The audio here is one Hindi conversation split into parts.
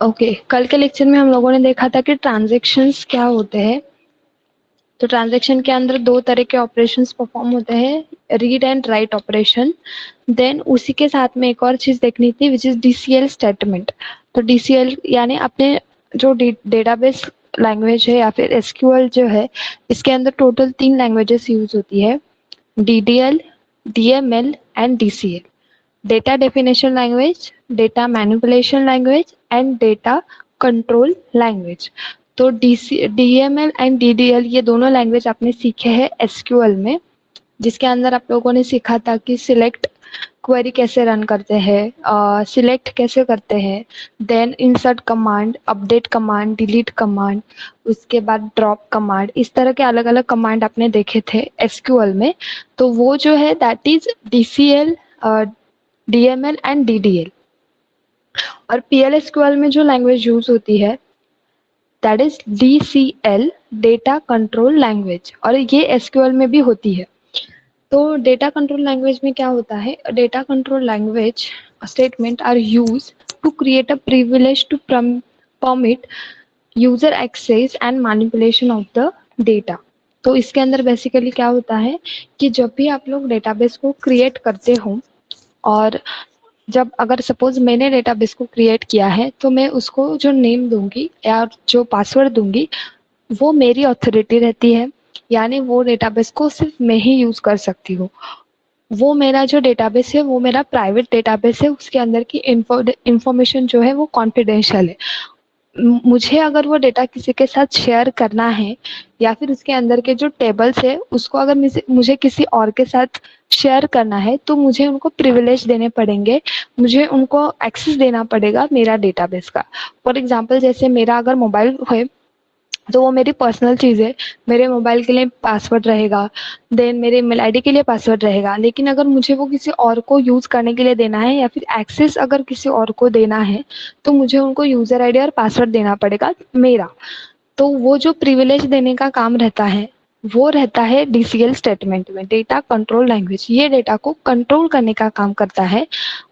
ओके, कल के लेक्चर में हम लोगों ने देखा था कि ट्रांजैक्शंस क्या होते हैं। तो ट्रांजैक्शन के अंदर दो तरह के ऑपरेशंस परफॉर्म होते हैं, read and write operation. Then उसी के साथ में एक और चीज देखनी थी विच इज डीसीएल स्टेटमेंट। तो डीसीएल यानी अपने जो डेटाबेस लैंग्वेज है या फिर एसक्यूएल जो है, इसके अंदर टोटल 3 लैंग्वेजेस यूज होती है, DDL, DML and DCL. Data definition language, data manipulation language and data control language. तो डीएमएल एंड डीडीएल ये दोनों लैंग्वेज आपने सीखे हैं एसक्यूएल में, जिसके अंदर आप लोगों ने सीखा था कि सिलेक्ट क्वेरी कैसे रन करते हैं, सिलेक्ट कैसे करते हैं, then insert command, update command, delete command, उसके बाद ड्रॉप कमांड, इस तरह के अलग अलग कमांड आपने देखे थे एसक्यूएल में। तो वो जो है that is DCL, DML and DDL. और पीएलएसक्यूएल में जो लैंग्वेज यूज होती है that is DCL, data control language, और ये एसक्यूएल में भी होती है। तो डेटा कंट्रोल लैंग्वेज में क्या होता है, data control language statement are use to create a privilege to permit user access and manipulation of the data. तो इसके अंदर बेसिकली क्या होता है कि जब भी आप लोग डेटाबेस को क्रिएट करते हो, और जब अगर सपोज मैंने डेटाबेस को क्रिएट किया है, तो मैं उसको जो नेम दूंगी या जो पासवर्ड दूंगी वो मेरी ऑथोरिटी रहती है, यानी वो डेटाबेस को सिर्फ मैं ही यूज कर सकती हूँ। वो मेरा जो डेटाबेस है वो मेरा प्राइवेट डेटाबेस है, उसके अंदर की इंफॉर्मेशन जो है वो कॉन्फिडेंशियल है। मुझे अगर वो डेटा किसी के साथ शेयर करना है या फिर उसके अंदर के जो टेबल्स है उसको अगर मुझे किसी और के साथ शेयर करना है, तो मुझे उनको प्रिविलेज देने पड़ेंगे, मुझे उनको एक्सेस देना पड़ेगा मेरा डेटाबेस का। फॉर एग्जांपल जैसे मेरा अगर मोबाइल है तो वो मेरी पर्सनल चीज़ है, मेरे मोबाइल के लिए पासवर्ड रहेगा, देन मेरे ईमेल आईडी के लिए पासवर्ड रहेगा। लेकिन अगर मुझे वो किसी और को यूज़ करने के लिए देना है या फिर एक्सेस अगर किसी और को देना है, तो मुझे उनको यूज़र आईडी और पासवर्ड देना पड़ेगा मेरा। तो वो जो प्रिविलेज देने का काम रहता है वो रहता है डीसीएल स्टेटमेंट में, डेटा कंट्रोल लैंग्वेज। ये डेटा को कंट्रोल करने का काम करता है।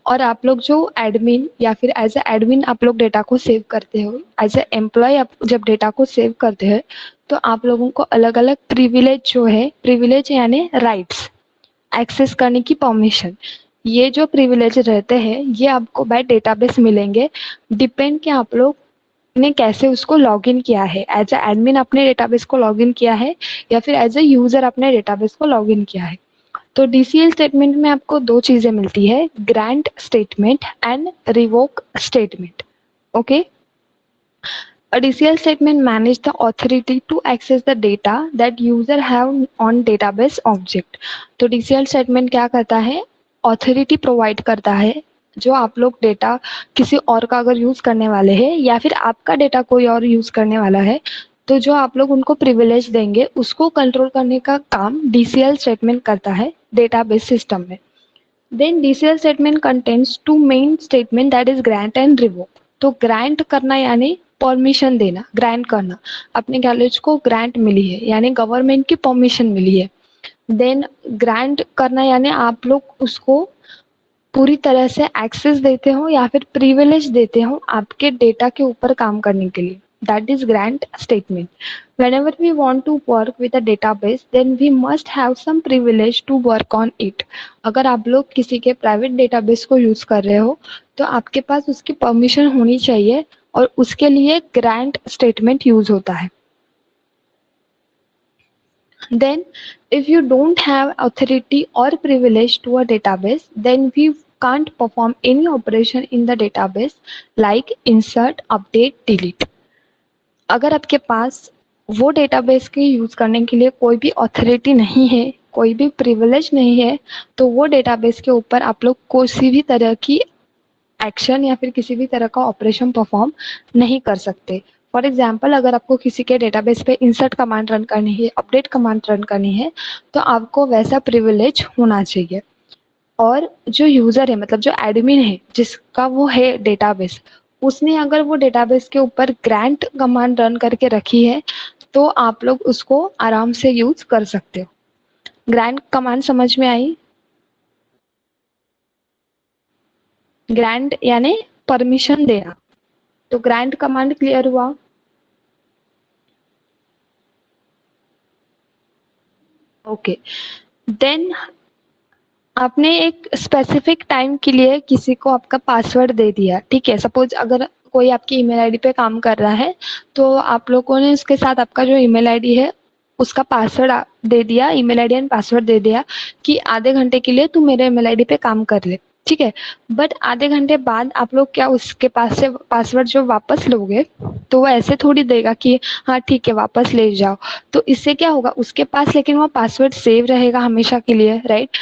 और आप लोग जो एडमिन या फिर एज ए एडमिन आप लोग डेटा को सेव करते हो, एज ए एम्प्लॉय आप जब डेटा को सेव करते हैं, तो आप लोगों को अलग अलग प्रिविलेज जो है, प्रिविलेज यानी राइट्स, एक्सेस करने की परमिशन, ये जो प्रिविलेज रहते हैं ये आपको बाय डेटाबेस मिलेंगे। डिपेंड कि आप लोग ने कैसे उसको लॉगिन किया है, एज ए एडमिन अपने डेटाबेस को लॉगिन किया है या फिर एज ए यूजर अपने डेटाबेस को लॉगिन किया है। तो डीसीएल स्टेटमेंट में आपको दो चीजें मिलती है, grant statement and revoke statement. Okay, a DCL statement manage the authority to access the data that user have on database object। तो DCL statement क्या करता है, authority provide करता है, जो आप लोग डेटा किसी और का अगर यूज करने वाले हैं या फिर आपका डेटा कोई और यूज करने वाला है, तो जो आप लोग उनको प्रिविलेज देंगे उसको कंट्रोल करने का काम DCL स्टेटमेंट करता है डेटाबेस सिस्टम में। Then DCL statement contains two main statement that is grant and revoke. तो ग्रांट करना यानी परमिशन देना, ग्रांट करना, अपने कॉलेज को ग्रांट मिली है यानी गवर्नमेंट की परमिशन मिली है। देन ग्रांट करना यानी आप लोग उसको पूरी तरह से एक्सेस देते हो या फिर प्रिविलेज देते हो आपके डेटा के ऊपर काम करने के लिए, that is grant statement. whenever we want to work with a database then we must have some privilege to work on it। अगर आप लोग किसी के प्राइवेट डेटाबेस को यूज कर रहे हो तो आपके पास उसकी परमिशन होनी चाहिए, और उसके लिए ग्रांट स्टेटमेंट यूज होता है। Then if you don't have authority or privilege to a database then we can't perform any operation in the database like insert, update, delete। अगर आपके पास वो डेटाबेस के यूज करने के लिए कोई भी ऑथोरिटी नहीं है, कोई भी प्रिविलेज नहीं है, तो वो डेटाबेस के ऊपर आप लोग किसी भी तरह की एक्शन या फिर किसी भी तरह का ऑपरेशन परफॉर्म नहीं कर सकते। फॉर एग्जाम्पल अगर आपको किसी के डेटाबेस पे इंसर्ट कमांड रन करनी है, अपडेट कमांड रन करनी है, तो आपको वैसा प्रिविलेज होना चाहिए। और जो यूजर है मतलब जो एडमिन है जिसका वो है डेटाबेस, उसने अगर वो डेटाबेस के ऊपर ग्रांट कमांड रन करके रखी है तो आप लोग उसको आराम से यूज कर सकते हो। ग्रांट कमांड समझ में आई? ग्रांट यानी परमिशन देना। तो ग्रांट कमांड क्लियर हुआ? ओके, देन आपने एक स्पेसिफिक टाइम के लिए किसी को आपका पासवर्ड दे दिया, ठीक है। सपोज अगर कोई आपकी ईमेल आईडी पे काम कर रहा है तो आप लोगों ने उसके साथ आपका जो ईमेल आईडी है उसका पासवर्ड दे दिया, ईमेल आईडी एंड पासवर्ड दे दिया कि आधे घंटे के लिए तू मेरे ईमेल आईडी पे काम कर ले, ठीक है। बट आधे घंटे बाद आप लोग क्या उसके पास से पासवर्ड जो वापस लोगे तो वो ऐसे थोड़ी देगा कि हाँ ठीक है वापस ले जाओ। तो इससे क्या होगा, उसके पास लेकिन वो पासवर्ड सेव रहेगा हमेशा के लिए, राइट।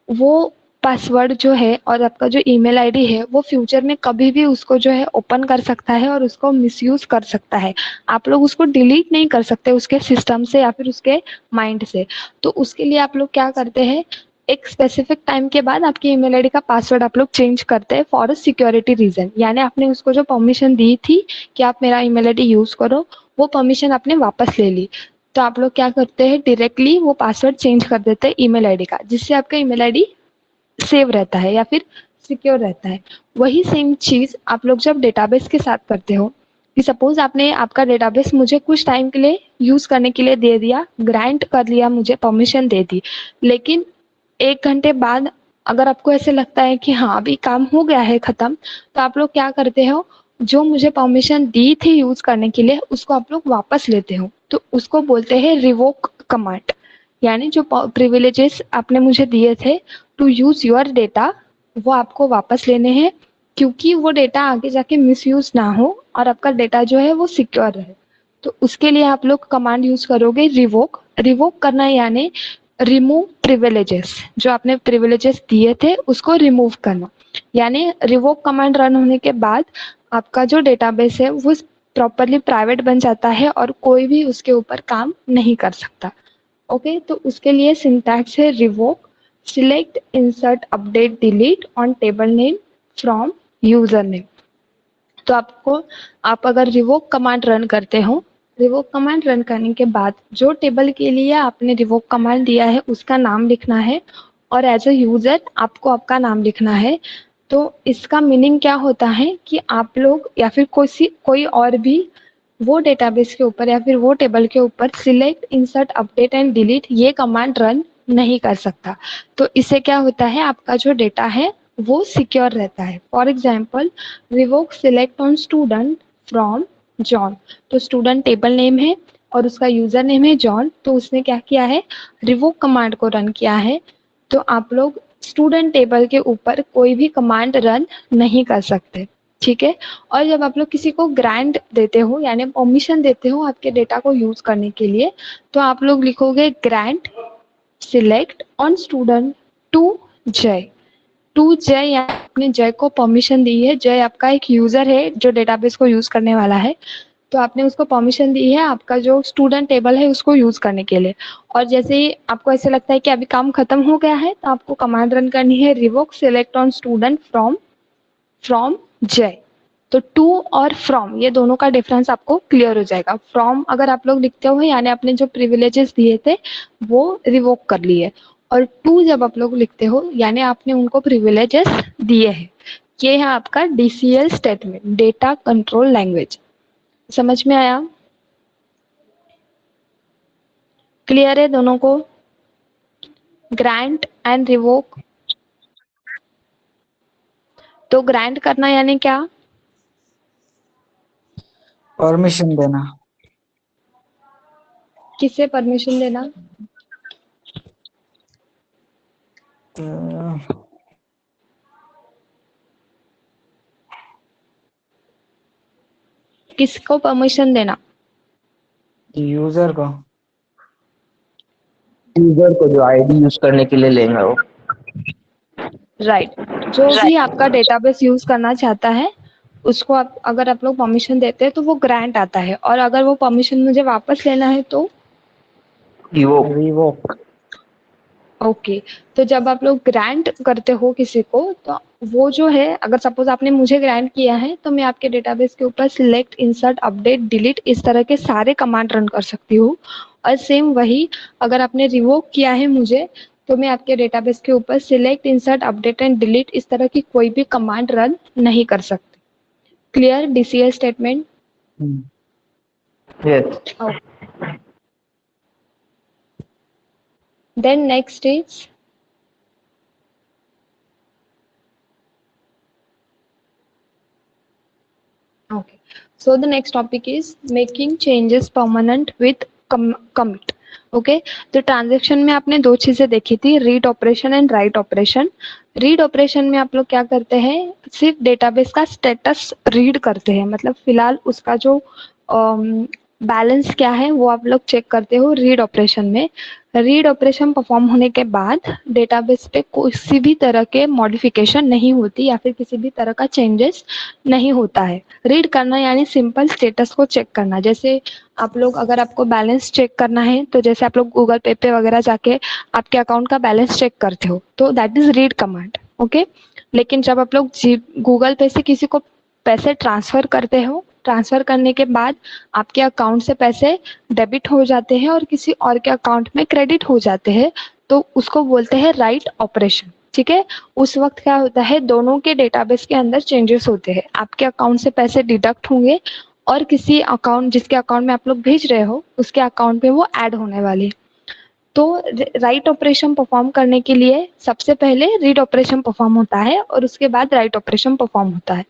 वो पासवर्ड जो है और आपका जो ईमेल आईडी है वो फ्यूचर में कभी भी उसको जो है ओपन कर सकता है और उसको मिसयूज कर सकता है। आप लोग उसको डिलीट नहीं कर सकते उसके सिस्टम से या फिर उसके माइंड से। तो उसके लिए आप लोग क्या करते हैं, एक स्पेसिफिक टाइम के बाद आपकी ईमेल आईडी का पासवर्ड आप लोग चेंज करते हैं फॉर अ सिक्योरिटी रीजन। यानी आपने उसको जो परमिशन दी थी कि आप मेरा ईमेल आईडी यूज करो, वो परमिशन आपने वापस ले ली। तो आप लोग क्या करते हैं, डायरेक्टली वो पासवर्ड चेंज कर देते हैं ईमेल आईडी का, जिससे आपका ईमेल आईडी सेव रहता है या फिर सिक्योर रहता है। वही सेम चीज आप लोग जब डेटाबेस के साथ करते हो कि सपोज आपने आपका डेटाबेस मुझे कुछ टाइम के लिए यूज करने के लिए दे दिया, ग्रांट कर लिया, मुझे परमिशन दे दी, लेकिन 1 घंटे बाद अगर आपको ऐसे लगता है कि हाँ अभी काम हो गया है खत्म, तो आप लोग क्या करते हो, जो मुझे परमिशन दी थी यूज करने के लिए उसको आप लोग वापस लेते हो। तो उसको बोलते हैं रिवोक कमांड। यानी जो प्रिविलेजेस आपने मुझे दिए थे टू यूज योर डेटा, वो आपको वापस लेने हैं, क्योंकि वो डेटा आगे जाके मिसयूज ना हो और आपका डेटा जो है वो सिक्योर रहे। तो उसके लिए आप लोग कमांड यूज करोगे रिवोक। रिवोक करना यानी रिमूव प्रिविलेजेस, जो आपने प्रिविलेजेस दिए थे उसको रिमूव करना। यानी रिवोक कमांड रन होने के बाद आपका जो डेटाबेस है वो प्रॉपरली प्राइवेट बन जाता है और कोई भी उसके ऊपर काम नहीं कर सकता। ओके, तो उसके लिए सिंटैक्स है revoke select insert update delete on table name from user name. तो आपको, आप अगर रिवोक कमांड रन करते हो, रिवोक कमांड रन करने के बाद जो टेबल के लिए आपने रिवोक कमांड दिया है उसका नाम लिखना है और एज अ यूजर आपको आपका नाम लिखना है। तो इसका मीनिंग क्या होता है कि आप लोग या फिर कोई और भी वो डेटाबेस के ऊपर या फिर वो टेबल के ऊपर select insert update and delete ये कमांड रन नहीं कर सकता। तो इससे क्या होता है, आपका जो डेटा है वो सिक्योर रहता है। For example revoke select on student from John, तो स्टूडेंट टेबल नेम है और उसका यूजर नेम है जॉन, तो उसने क्या किया है, रिवोक कमांड को रन किया है। तो आप लोग स्टूडेंट टेबल के ऊपर कोई भी कमांड रन नहीं कर सकते, ठीक है। और जब आप लोग किसी को ग्रांट देते हो यानी परमिशन देते हो आपके डेटा को यूज करने के लिए, तो आप लोग लिखोगे grant select on student to Jay. To Jay यानी आपने जय को परमिशन दी है, जय आपका एक यूजर है जो डेटाबेस को यूज करने वाला है, तो आपने उसको परमिशन दी है आपका जो स्टूडेंट टेबल है उसको यूज करने के लिए। और जैसे ही आपको ऐसे लगता है कि अभी काम खत्म हो गया है तो आपको कमांड रन करनी है revoke select on student from from जय। तो टू और फ्रॉम ये दोनों का डिफरेंस आपको क्लियर हो जाएगा। फ्रॉम अगर आप लोग लिखते हो यानी आपने जो प्रिविलेजेस दिए थे वो रिवोक कर लिए, और टू जब आप लोग लिखते हो यानी आपने उनको प्रिविलेजेस दिए हैं। ये है आपका DCL statement, data control language. समझ में आया? क्लियर है दोनों को? Grant and revoke. तो ग्रांट करना यानी क्या? परमिशन देना। किसे परमिशन देना? किसको परमिशन देना? यूजर को। यूजर को जो आईडी यूज करने के लिए लेगा वो। राइट, जो भी आपका डेटाबेस यूज करना चाहता है उसको आप अगर आप लोग परमिशन देते हैं तो वो ग्रांट आता है, और अगर वो परमिशन मुझे वापस लेना है तो रिवोक। ओके। तो जब आप लोग ग्रांट करते हो किसी को तो वो जो है, अगर सपोज आपने मुझे ग्रांट किया है तो मैं आपके डेटाबेस के ऊपर सिलेक्ट इंसर्ट अपडेट डिलीट इस तरह के सारे कमांड रन कर सकती हूँ। और सेम वही अगर आपने रिवोक किया है मुझे तो मैं आपके डेटाबेस के ऊपर select insert update and delete इस तरह की कोई भी कमांड रन नहीं कर सकती। Clear? DCL statement. Yes. Okay. Then next is okay. So the next topic is making changes permanent with commit. Okay तो ट्रांजेक्शन में आपने दो चीजें देखी थी, read operation and write operation. Read operation में आप लोग क्या करते हैं, सिर्फ डेटाबेस का स्टेटस रीड करते हैं, मतलब फिलहाल उसका जो बैलेंस क्या है वो आप लोग चेक करते हो रीड ऑपरेशन में. रीड ऑपरेशन परफॉर्म होने के बाद डेटाबेस पे किसी भी तरह के मॉडिफिकेशन नहीं होती या फिर किसी भी तरह का चेंजेस नहीं होता है. रीड करना यानी सिंपल स्टेटस को चेक करना. जैसे आप लोग अगर आपको बैलेंस चेक करना है तो जैसे आप लोग गूगल पे वगैरह जाके आपके अकाउंट का बैलेंस चेक करते हो तो that is read command. Okay, लेकिन जब आप लोग गूगल पे से किसी को पैसे ट्रांसफर करते हो, ट्रांसफर करने के बाद आपके अकाउंट से पैसे डेबिट हो जाते हैं और किसी और के अकाउंट में क्रेडिट हो जाते हैं, तो उसको बोलते हैं राइट ऑपरेशन. ठीक है, उस वक्त क्या होता है, दोनों के डेटाबेस के अंदर चेंजेस होते हैं. आपके अकाउंट से पैसे डिडक्ट होंगे और किसी अकाउंट जिसके अकाउंट में आप लोग भेज रहे हो उसके अकाउंट में वो ऐड होने वाली. तो राइट ऑपरेशन परफॉर्म करने के लिए सबसे पहले रीड ऑपरेशन परफॉर्म होता है और उसके बाद राइट ऑपरेशन परफॉर्म होता है.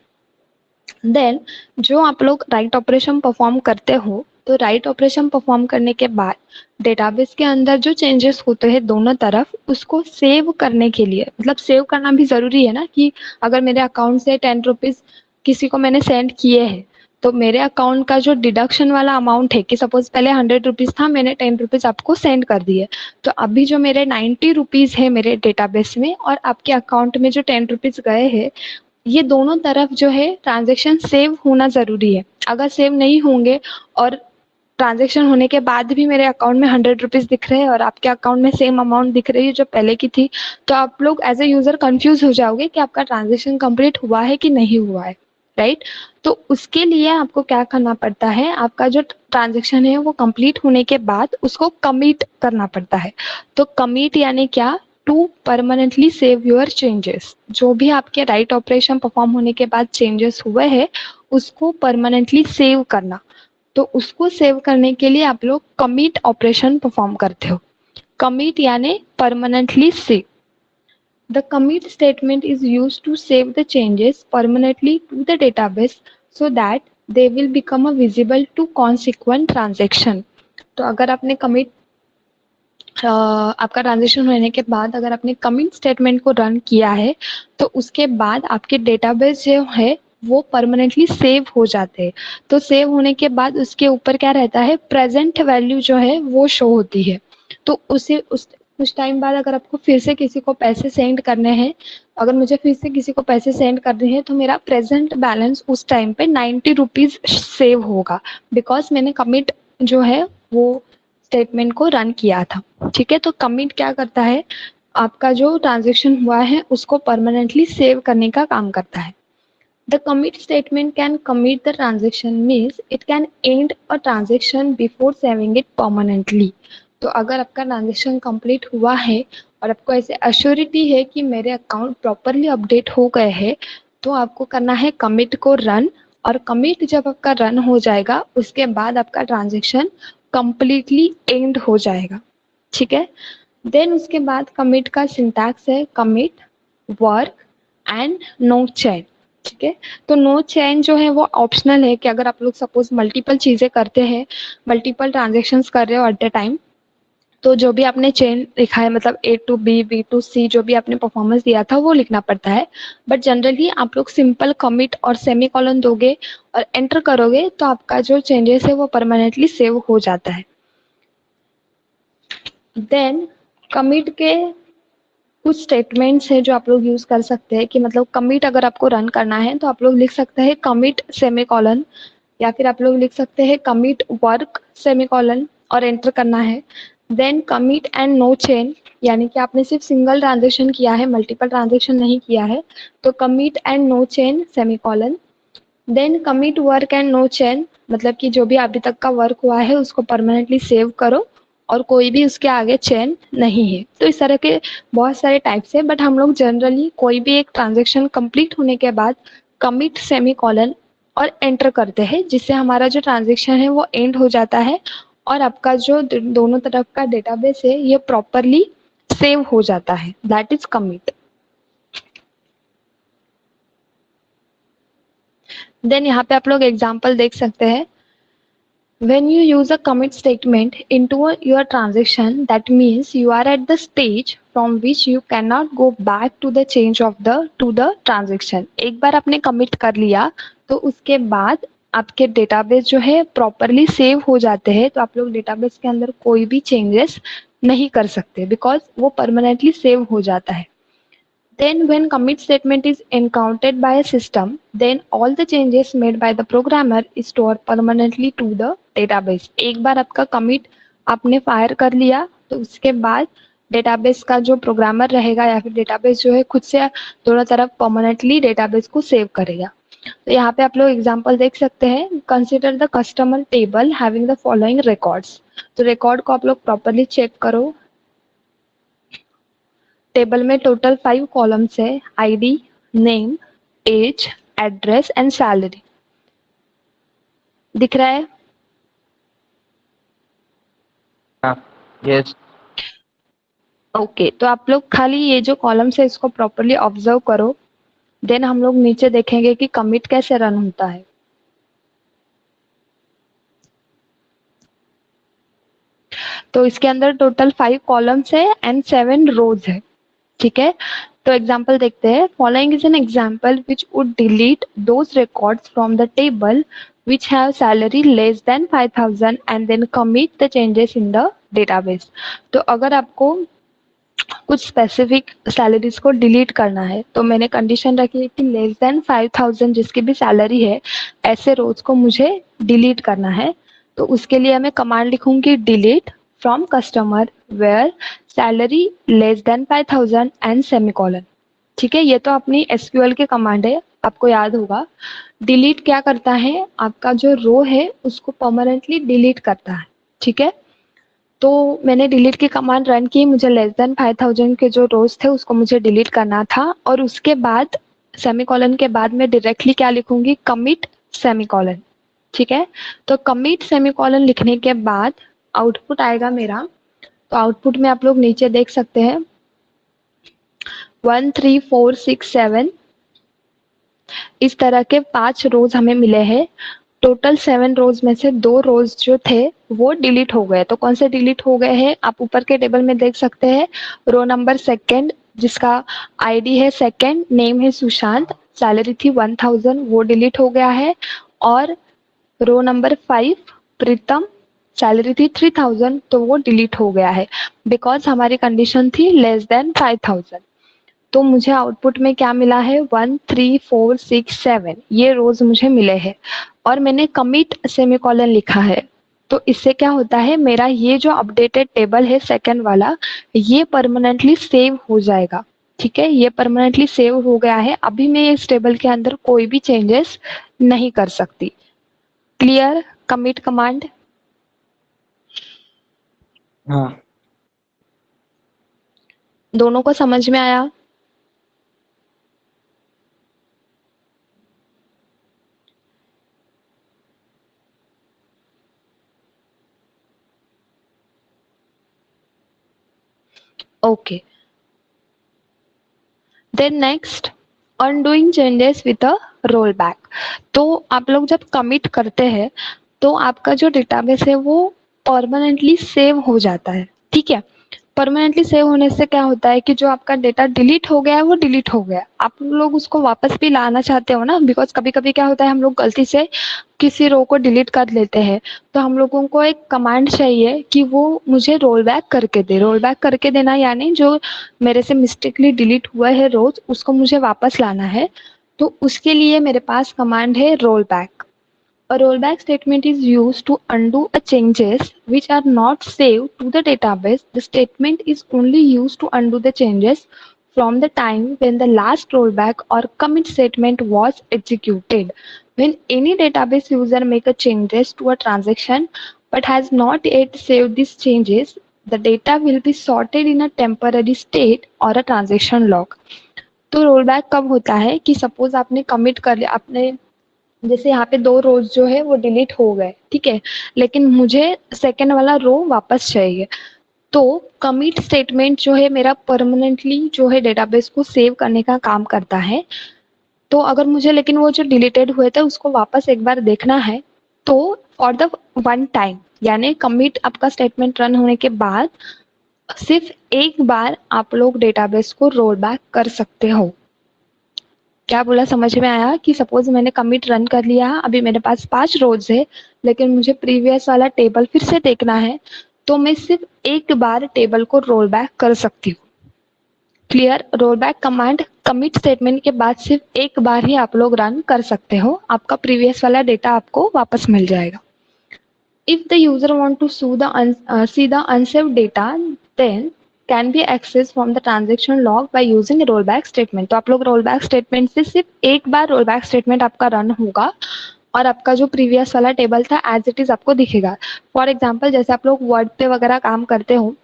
देन जो आप लोग राइट ऑपरेशन परफॉर्म करते हो तो राइट ऑपरेशन परफॉर्म करने के बाद डेटाबेस के अंदर जो चेंजेस होते हैं दोनों तरफ, उसको सेव करने के लिए, मतलब सेव करना भी जरूरी है ना, कि अगर मेरे अकाउंट से 10 रुपीज किसी को मैंने सेंड किए हैं तो मेरे अकाउंट का जो डिडक्शन वाला अमाउंट है, कि सपोज पहले 100 रुपीज था, मैंने 10 रुपीज आपको सेंड कर दिए, तो अभी जो मेरे 90 रुपीज है मेरे डेटाबेस में और आपके अकाउंट में जो 10 रुपीज गए हैं, ये दोनों तरफ जो है ट्रांजेक्शन सेव होना जरूरी है. अगर सेव नहीं होंगे और ट्रांजेक्शन होने के बाद भी मेरे अकाउंट में 100 रुपीज दिख रहे हैं और आपके अकाउंट में सेम अमाउंट दिख रही है जो पहले की थी, तो आप लोग एज ए यूजर कंफ्यूज हो जाओगे कि आपका ट्रांजेक्शन कंप्लीट हुआ है कि नहीं हुआ है. राइट, तो उसके लिए आपको क्या करना पड़ता है, आपका जो ट्रांजेक्शन है वो कंप्लीट होने के बाद उसको कमिट करना पड़ता है. तो कमिट यानी क्या, to permanently save your changes. जो भी आपके राइट ऑपरेशन परफॉर्म होने के बाद चेंजेस हुए हैं उसको परमानेंटली सेव करना. तो उसको सेव करने के लिए आप लोग कमिट ऑपरेशन परफॉर्म करते हो. कमिट यानी permanently save. The commit statement is used to save the changes permanently to the database so that they will become visible to consequent transaction. तो अगर आपने commit आपका ट्रांजेक्शन होने के बाद अगर आपने कमिट स्टेटमेंट को रन किया है तो उसके बाद आपके डेटाबेस जो है वो परमानेंटली सेव हो जाते हैं. तो सेव होने के बाद उसके ऊपर क्या रहता है, प्रेजेंट वैल्यू जो है वो शो होती है. तो उसे उस टाइम बाद अगर आपको फिर से किसी को पैसे सेंड करने हैं, अगर मुझे फिर से किसी को पैसे सेंड करने हैं तो मेरा प्रेजेंट बैलेंस उस टाइम पे 90 रुपीज सेव होगा, बिकॉज मैंने कमिट जो है वो स्टेटमेंट को रन किया था. ठीक है, तो कमिट क्या करता है, आपका जो ट्रांजेक्शन हुआ है उसको परमानेंटली सेव करने का काम करता है. The commit statement can commit the transaction means it can end a transaction before saving it permanently. तो अगर आपका ट्रांजेक्शन कंप्लीट हुआ है और आपको ऐसे अश्योरिटी है कि मेरे अकाउंट प्रॉपरली अपडेट हो गए हैं, तो आपको करना है कमिट को रन. और कमिट जब आपका रन हो जाएगा उसके बाद आपका ट्रांजेक्शन कंप्लीटली एंड हो जाएगा. ठीक है, देन उसके बाद कमिट का सिंटैक्स है commit work and no chain. ठीक है, तो नो चेन जो है वो ऑप्शनल है कि अगर आप लोग सपोज मल्टीपल चीजें करते हैं, मल्टीपल ट्रांजेक्शन्स कर रहे हो एट द टाइम, तो जो भी आपने चेन लिखा है, मतलब A to B, B to C, जो भी आपने परफॉर्मेंस दिया था वो लिखना पड़ता है. बट जनरली आप लोग सिंपल कमिट और सेमी कॉलन दोगे और एंटर करोगे तो आपका जो चेंजेस है वो परमानेंटली सेव हो जाता है. देन कमिट के कुछ स्टेटमेंट्स है जो आप लोग यूज कर सकते हैं, कि मतलब कमिट अगर आपको रन करना है तो आप लोग लिख सकते हैं कमिट सेमी कॉलन, या फिर आप लोग लिख सकते हैं कमिट वर्क सेमी कॉलन और एंटर करना है. Then commit and no chain, यानी कि आपने सिर्फ सिंगल ट्रांजेक्शन किया है, मल्टीपल ट्रांजेक्शन नहीं किया है, तो commit and no chain semicolon. Then commit work and no chain, मतलब कि जो भी अभी तक का वर्क हुआ है उसको परमानेंटली सेव करो और कोई भी उसके आगे चेन नहीं है. तो इस तरह के बहुत सारे टाइप्स है, बट हम लोग जनरली कोई भी एक ट्रांजेक्शन कंप्लीट होने के बाद कमिट सेमी कॉलन और एंटर करते हैं, जिससे हमारा जो ट्रांजेक्शन है वो एंड हो जाता है और आपका जो दोनों तरफ का डेटाबेस है ये प्रॉपरली सेव हो जाता है, दैट इज कमिट। देन यहाँ पे आप लोग एग्जाम्पल देख सकते हैं। When you use a commit statement into your transaction, that means you are at the stage from which you cannot go back to the change of the transaction. एक बार आपने commit कर लिया तो उसके बाद आपके डेटाबेस जो है प्रॉपरली सेव हो जाते हैं, तो आप लोग डेटाबेस के अंदर कोई भी चेंजेस नहीं कर सकते बिकॉज वो परमानेंटली सेव हो जाता है। Then when commit statement is encountered by a system, then all the changes made by the programmer is stored permanently to the database. एक बार आपका commit आपने फायर कर लिया तो उसके बाद डेटाबेस का जो प्रोग्रामर रहेगा या फिर डेटाबेस जो है खुद से दोनों तरफ परमानेंटली डेटाबेस को सेव करेगा। तो यहाँ पे आप लोग एग्जांपल देख सकते हैं। Consider the customer table having the following records. तो रिकॉर्ड को आप लोग प्रॉपरली चेक करो। टेबल में टोटल 5 कॉलम्स है, ID, name, age, address and salary. दिख रहा है? हाँ, यस। ओके, तो आप लोग खाली ये जो कॉलम्स है इसको प्रॉपरली ऑब्जर्व करो। देन हम लोग नीचे देखेंगे कि कमिट कैसे रन होता है। तो इसके अंदर टोटल 5 कॉलम्स है एंड 7 रोज है। ठीक है, तो एग्जाम्पल देखते हैं। Following is an example which would delete those records from the table which have salary less than 5,000 and then commit the changes in the database। तो अगर आपको कुछ स्पेसिफिक सैलरीज को डिलीट करना है तो मैंने कंडीशन रखी है कि लेस देन 5,000 जिसकी भी सैलरी है ऐसे रोज को मुझे डिलीट करना है। तो उसके लिए मैं कमांड लिखूंगी delete from customer where salary less than 5,000 and semicolon. ठीक है, ये तो अपनी एसक्यूएल के कमांड है, आपको याद होगा। डिलीट क्या करता है, आपका जो रो है उसको परमानेंटली डिलीट करता है। ठीक है, तो मैंने डिलीट की कमांड रन की, मुझे लेस देन 5,000 के जो रोज थे उसको मुझे डिलीट करना था और उसके बाद सेमीकोलन के बाद मैं डायरेक्टली क्या लिखूंगी, कमिट सेमीकोलन। ठीक है, तो कमिट सेमीकोलन लिखने के बाद आउटपुट आएगा मेरा। तो आउटपुट में आप लोग नीचे देख सकते हैं 1 3 4 6 7 इस तरह के 5 रोज हमें मिले हैं। टोटल 7 रोज में से 2 रोज जो थे वो डिलीट हो गए। तो कौन से डिलीट हो गए हैं, आप ऊपर के टेबल में देख सकते हैं। रो नंबर सेकंड जिसका आईडी है सेकंड, नेम है सुशांत, सैलरी थी 1,000 वो डिलीट हो गया है। और रो नंबर 5 प्रीतम, सैलरी थी 3,000 तो वो डिलीट हो गया है बिकॉज हमारी कंडीशन थी लेस देन 5,000। तो मुझे आउटपुट में क्या मिला है 1 3 4 6 7 ये रोज मुझे मिले हैं और मैंने कमिट सेमीकोलन लिखा है। तो इससे क्या होता है, मेरा ये जो अपडेटेड टेबल है सेकंड वाला ये परमानेंटली सेव हो जाएगा। ठीक है, ये परमानेंटली सेव हो गया है। अभी मैं इस टेबल के अंदर कोई भी चेंजेस नहीं कर सकती। Clear commit command? हाँ, दोनों को समझ में आया? Okay, then next undoing changes with a rollback. तो आप लोग जब कमिट करते हैं तो आपका जो डेटाबेस है वो परमानेंटली सेव हो जाता है। ठीक है, परमानेंटली सेव होने से क्या होता है कि जो आपका डेटा डिलीट हो गया है वो डिलीट हो गया। आप लोग उसको वापस भी लाना चाहते हो ना, बिकॉज कभी कभी क्या होता है हम लोग गलती से किसी रो को डिलीट कर लेते हैं तो हम लोगों को एक कमांड चाहिए कि वो मुझे रोल बैक करके दे। रोल बैक करके देना यानी जो मेरे से मिस्टेकली डिलीट हुआ है रोज उसको मुझे वापस लाना है। तो उसके लिए मेरे पास कमांड है roll back. A rollback statement is used to undo a changes which are not saved to the database. The statement is only used to undo the changes from the time when the last rollback or commit statement was executed. When any database user make a changes to a transaction but has not yet saved these changes, the data will be sorted in a temporary state or a transaction log. तो रोलबैक कब होता है कि सपोज आपने कमिट कर लिया, आपने जैसे यहाँ पे 2 रोज जो है वो डिलीट हो गए, ठीक है, लेकिन मुझे सेकेंड वाला रो वापस चाहिए। तो कमिट स्टेटमेंट जो है मेरा परमानेंटली जो है डेटाबेस को सेव करने का काम करता है। तो अगर मुझे लेकिन वो जो डिलीटेड हुए थे उसको वापस एक बार देखना है, तो फॉर द वन टाइम, यानी कमिट आपका स्टेटमेंट रन होने के बाद सिर्फ एक बार आप लोग डेटाबेस को रोल बैक कर सकते हो। क्या बोला, समझ में आया? कि सपोज मैंने कमिट रन कर लिया, अभी मेरे पास 5 रोज है, लेकिन मुझे प्रीवियस वाला टेबल फिर से देखना है, तो मैं सिर्फ एक बार टेबल को रोल बैक कर सकती हूँ। Clear? Roll back command commit statement के बाद सिर्फ एक बार ही आप लोग रन कर सकते हो, आपका प्रीवियस वाला डेटा आपको वापस मिल जाएगा। If the user want to see the unsaved data, then can be accessed from the transaction log by using rollback statement। तो आप लोग rollback statement से सिर्फ एक बार rollback statement आपका रन होगा और आपका जो प्रीवियस वाला टेबल था एज इट इज आपको दिखेगा। फॉर एग्जाम्पल, जैसे आप लोग वर्ड पे वगैरह काम करते हो,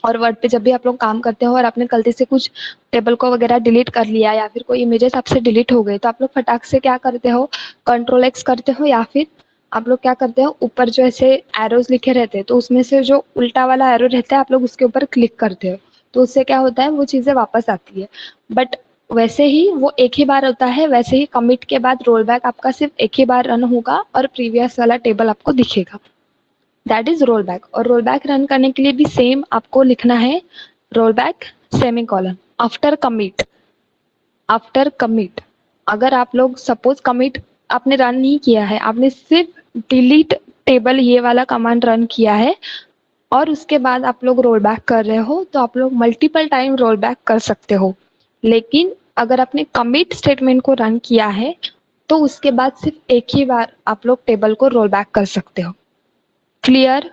और वर्ड पे जब भी आप लोग काम करते हो और आपने गलती से कुछ टेबल को वगैरह डिलीट कर लिया या फिर कोई इमेजेस आपसे डिलीट हो गए, तो आप लोग फटाक से क्या करते हो, Ctrl+X करते हो, या फिर आप लोग क्या करते हो, ऊपर जो ऐसे एरोज लिखे रहते हैं तो उसमें से जो उल्टा वाला एरो रहता है आप लोग उसके ऊपर क्लिक करते हो, तो उससे क्या होता है, वो चीजें वापस आती है। बट वैसे ही वो एक ही बार होता है, वैसे ही कमिट के बाद रोल बैक आपका सिर्फ एक ही बार रन होगा और प्रीवियस वाला टेबल आपको दिखेगा। That is roll back. और रोल बैक रन करने के लिए भी सेम आपको लिखना है roll back semicolon after commit. After commit अगर आप लोग सपोज कमिट आपने रन नहीं किया है, आपने सिर्फ डिलीट टेबल ये वाला कमांड रन किया है और उसके बाद आप लोग रोल बैक कर रहे हो, तो आप लोग मल्टीपल टाइम रोल बैक कर सकते हो। लेकिन अगर आपने कमिट स्टेटमेंट को रन किया है तो उसके बाद सिर्फ एक ही बार आप लोग टेबल को रोल बैक कर सकते हो। क्लियर?